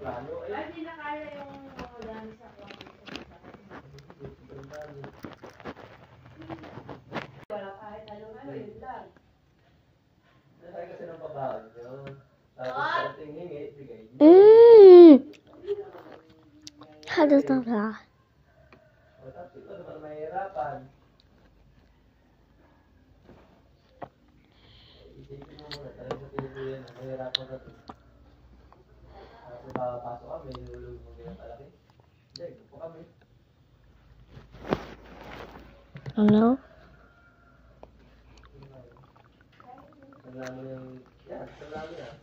plano. Ay, hindi na kaya yung mga dami sa kwarto. Wala kahit ano, yun lang. Nasay kasi ng babae yun. Tapos pagdating hingi, bigay niyo. Halos na ba? O tapos ito naman mahirapan. Isipin mo muna, talagang sa Pilipinas, mahirapan na ito. Kasi makapasok kami, nilulog mo ganyan kalaki. Hindi, gupo kami. Ano? Sandala mo yung, yan, sandala mo yan.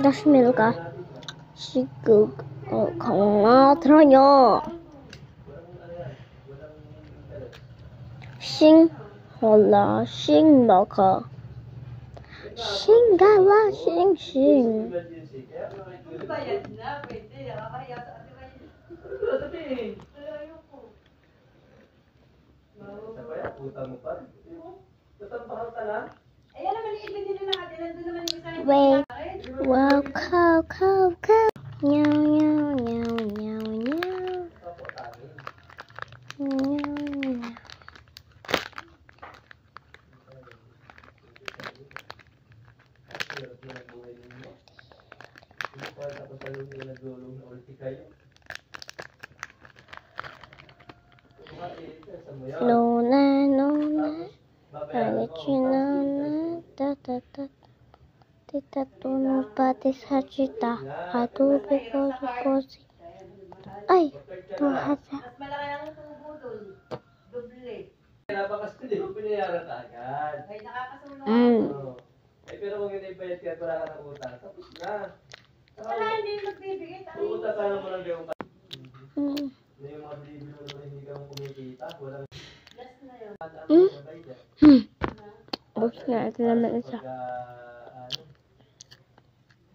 다시 밀까? 시국 강화들어요. 싱홀라 싱먹어 싱가와 싱싱. Bayad na, pwede. Nakakaya sa atin kayo. Sabihin. Ayoko. Isa pa yan, puta mo pa. Tatampahan ka lang. Ayan naman, iibig nila na atin. Nandun naman yung isa yung Wait. akin. Wow, cow, cow, cow. Meow, meow, meow, meow, meow. Opo, tangin. Meow, meow. Hirap na buhay ninyo. Hindi pa tapos sa lugi na naglulong na ulti kayo. Nona, nona. Babayaran mo. Nona, ta ta ta. Tita tuno pati sa cita. Hatubi ko sa kosi. Ay, tuhasa. Mas malaki ang tubo dun. Doble. Napakas ko, di mo pinayaran agad. Ay, nakakasunod. Oo. Eh, pero kung hindi bayad ka, wala ka ng utang. Tapos na. Wala, hindi magbibigay. Uuta ka naman ng gawin pa. Mm. Na yung mga bilibili mo naman hindi ka mo kumikita. Walang Last na yun. sabay dyan. Bus na, ito naman isa.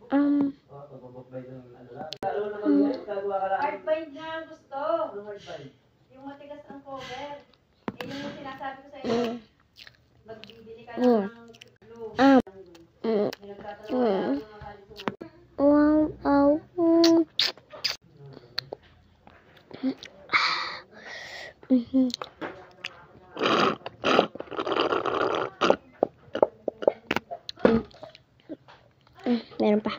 Pagbabagbay ng ano lang. Lalo naman ngayon, gagawa ka lang. Hardbind nga ang gusto. Ano hardbind? Yung matigas ang cover. Eh, yung sinasabi ko sa iyo. Magbibili ka lang ng glue. Nagtatanong ka ng mga kalisunan. Wow, wow. Meron pa.